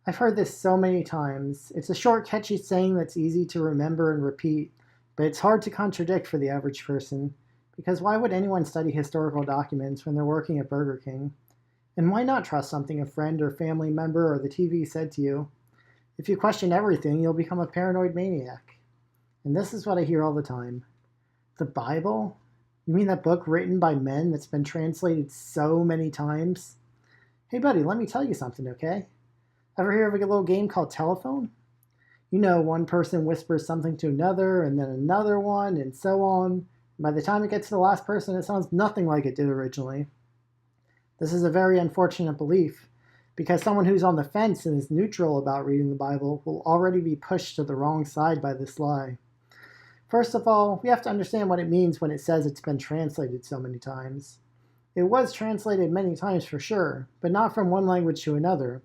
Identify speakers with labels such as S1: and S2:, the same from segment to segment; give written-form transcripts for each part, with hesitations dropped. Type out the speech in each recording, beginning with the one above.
S1: I've heard this so many times. It's a short, catchy saying that's easy to remember and repeat, but it's hard to contradict for the average person. Because why would anyone study historical documents when they're working at Burger King? And why not trust something a friend or family member or the TV said to you? If you question everything, you'll become a paranoid maniac. And this is what I hear all the time. The Bible? You mean that book written by men that's been translated so many times? Hey, buddy, let me tell you something, okay? Ever hear of a little game called telephone? You know, one person whispers something to another, and then another one, and so on. By the time it gets to the last person, it sounds nothing like it did originally. This is a very unfortunate belief, because someone who's on the fence and is neutral about reading the Bible will already be pushed to the wrong side by this lie. First of all, we have to understand what it means when it says it's been translated so many times. It was translated many times for sure, but not from one language to another.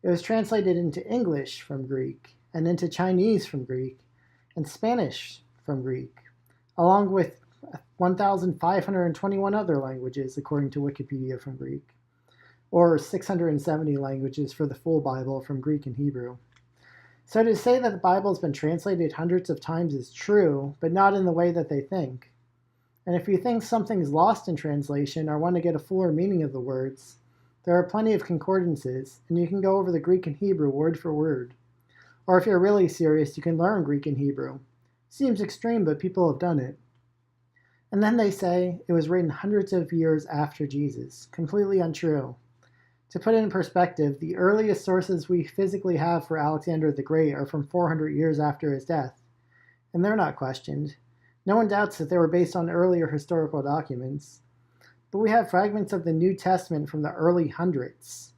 S1: It was translated into English from Greek, and into Chinese from Greek, and Spanish from Greek, along with 1,521 other languages, according to Wikipedia, from Greek, or 670 languages for the full Bible from Greek and Hebrew. So to say that the Bible has been translated hundreds of times is true, but not in the way that they think. And if you think something's lost in translation or want to get a fuller meaning of the words, there are plenty of concordances, and you can go over the Greek and Hebrew word for word. Or if you're really serious, you can learn Greek and Hebrew. Seems extreme, but people have done it. And then they say it was written hundreds of years after Jesus. Completely untrue. To put it in perspective, the earliest sources we physically have for Alexander the Great are from 400 years after his death. And they're not questioned. No one doubts that they were based on earlier historical documents. But we have fragments of the New Testament from the early hundreds,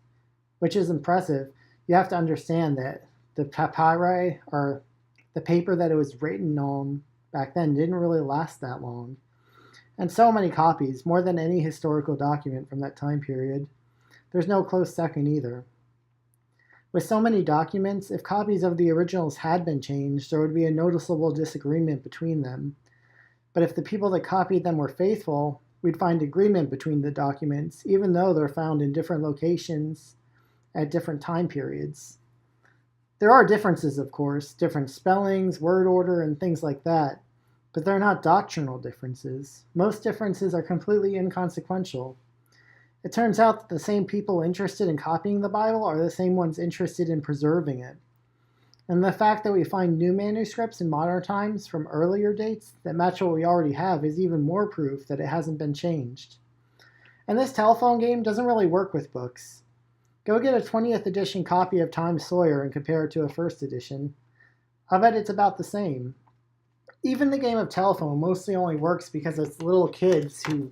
S1: which is impressive. You have to understand that the papyri, or the paper that it was written on back then, didn't really last that long. And so many copies, more than any historical document from that time period. There's no close second either. With so many documents, if copies of the originals had been changed, there would be a noticeable disagreement between them. But if the people that copied them were faithful, we'd find agreement between the documents, even though they're found in different locations at different time periods. There are differences, of course, different spellings, word order, and things like that, but they're not doctrinal differences. Most differences are completely inconsequential. It turns out that the same people interested in copying the Bible are the same ones interested in preserving it. And the fact that we find new manuscripts in modern times from earlier dates that match what we already have is even more proof that it hasn't been changed. And this telephone game doesn't really work with books. Go get a 20th edition copy of Tom Sawyer and compare it to a first edition. I bet it's about the same. Even the game of telephone mostly only works because it's little kids who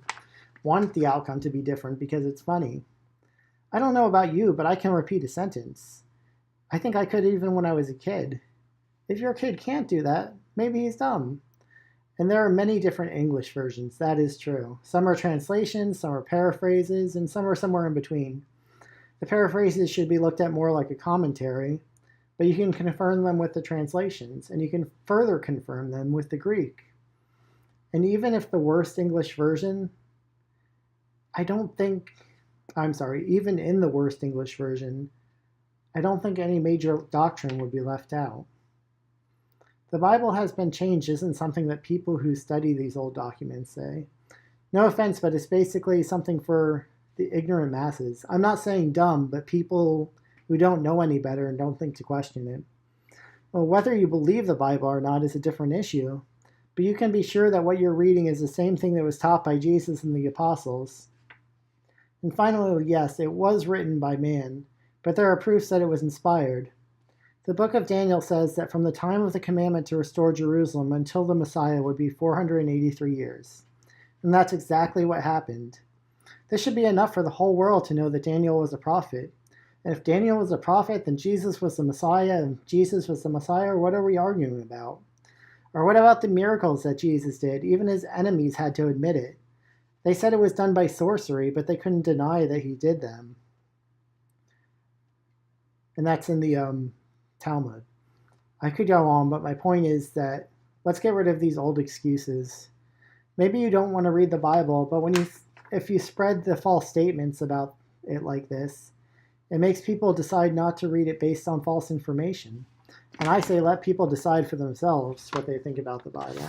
S1: want the outcome to be different because it's funny. I don't know about you, but I can repeat a sentence. I think I could even when I was a kid. If your kid can't do that, maybe he's dumb. And there are many different English versions, that is true. Some are translations, some are paraphrases, and some are somewhere in between. The paraphrases should be looked at more like a commentary, but you can confirm them with the translations, and you can further confirm them with the Greek. And even if the worst English version, even in the worst English version, I don't think any major doctrine would be left out. The Bible has been changed isn't something that people who study these old documents say. No offense, but it's basically something for the ignorant masses. I'm not saying dumb, but people who don't know any better and don't think to question it. Well, whether you believe the Bible or not is a different issue, but you can be sure that what you're reading is the same thing that was taught by Jesus and the apostles. And finally, yes, it was written by man, but there are proofs that it was inspired. The book of Daniel says that from the time of the commandment to restore Jerusalem until the Messiah would be 483 years. And that's exactly what happened. This should be enough for the whole world to know that Daniel was a prophet. And if Daniel was a prophet, then Jesus was the Messiah, and Jesus was the Messiah, what are we arguing about? Or what about the miracles that Jesus did? Even his enemies had to admit it. They said it was done by sorcery, but they couldn't deny that he did them. And that's in the Talmud. I could go on, but my point is that let's get rid of these old excuses. Maybe you don't want to read the Bible, but if you spread the false statements about it like this, It makes people decide not to read it based on false information. And I say let people decide for themselves what they think about the Bible.